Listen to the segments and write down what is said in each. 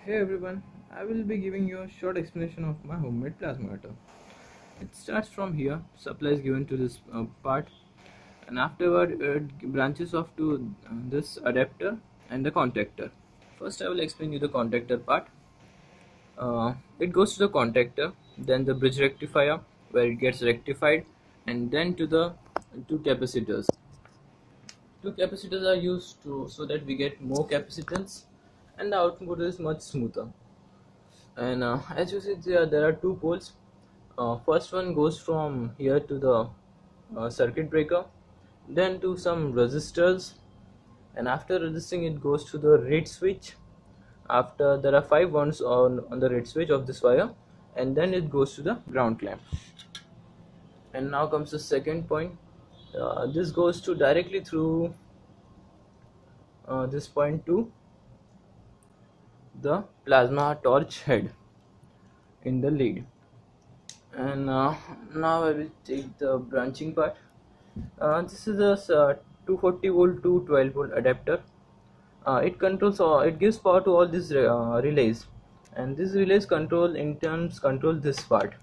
Hey everyone, I will be giving you a short explanation of my homemade plasma cutter. It starts from here, supply is given to this part, and afterward it branches off to this adapter and the contactor. First I will explain you the contactor part. It goes to the contactor, then the bridge rectifier where it gets rectified, and then to the two capacitors. Two capacitors are used to so that we get more capacitance and the output is much smoother. And as you see there are two poles. First one goes from here to the circuit breaker, then to some resistors, and after resisting it goes to the reed switch. After there are 5 ones on the reed switch of this wire, and then it goes to the ground clamp. And now comes the second point. This goes to directly through this point to the plasma torch head in the lead. And now I will take the branching part. This is a 240 volt to 12 volt adapter. It gives power to all these relays, and these relays in turn control this part.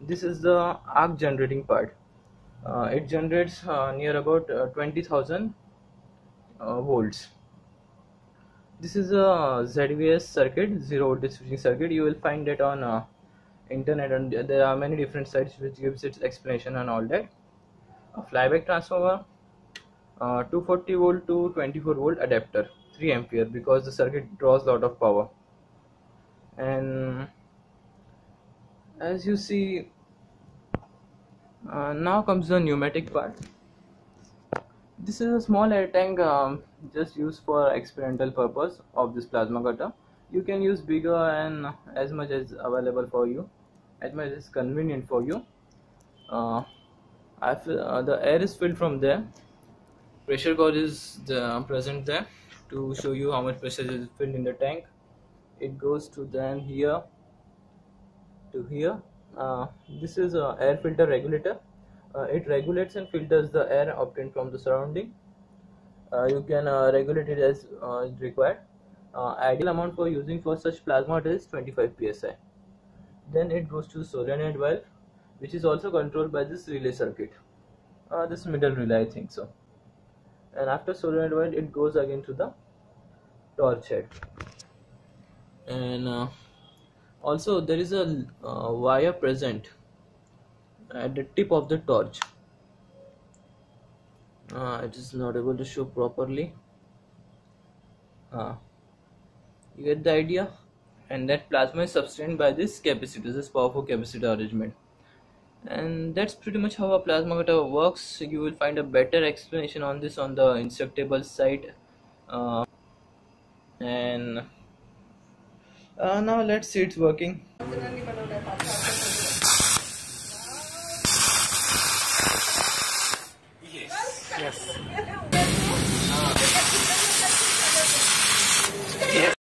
This is the arc generating part. It generates near about 20,000 volts. This is a ZVS circuit, zero voltage switching circuit. You will find it on internet, and there are many different sites which gives its explanation and all that. A flyback transformer, 240 volt to 24 volt adapter, 3 ampere, because the circuit draws a lot of power. And as you see, now comes the pneumatic part. This is a small air tank, just used for experimental purpose of this plasma cutter. You can use bigger and as much as available for you, as much as convenient for you. The air is filled from there. Pressure gauge is present there to show you how much pressure is filled in the tank. It goes to then here to here. This is a air filter regulator. It regulates and filters the air obtained from the surrounding. You can regulate it as required. Ideal amount for using for such plasma is 25 psi. Then it goes to the solenoid valve, which is also controlled by this relay circuit. This middle relay, I think so. And after solenoid valve, it goes again to the torch head. And also there is a wire present at the tip of the torch. It is not able to show properly. You get the idea? And that plasma is sustained by this capacitor, this powerful capacitor arrangement. And that's pretty much how a plasma cutter works. You will find a better explanation on this on the Instructable site. And now let's see it's working.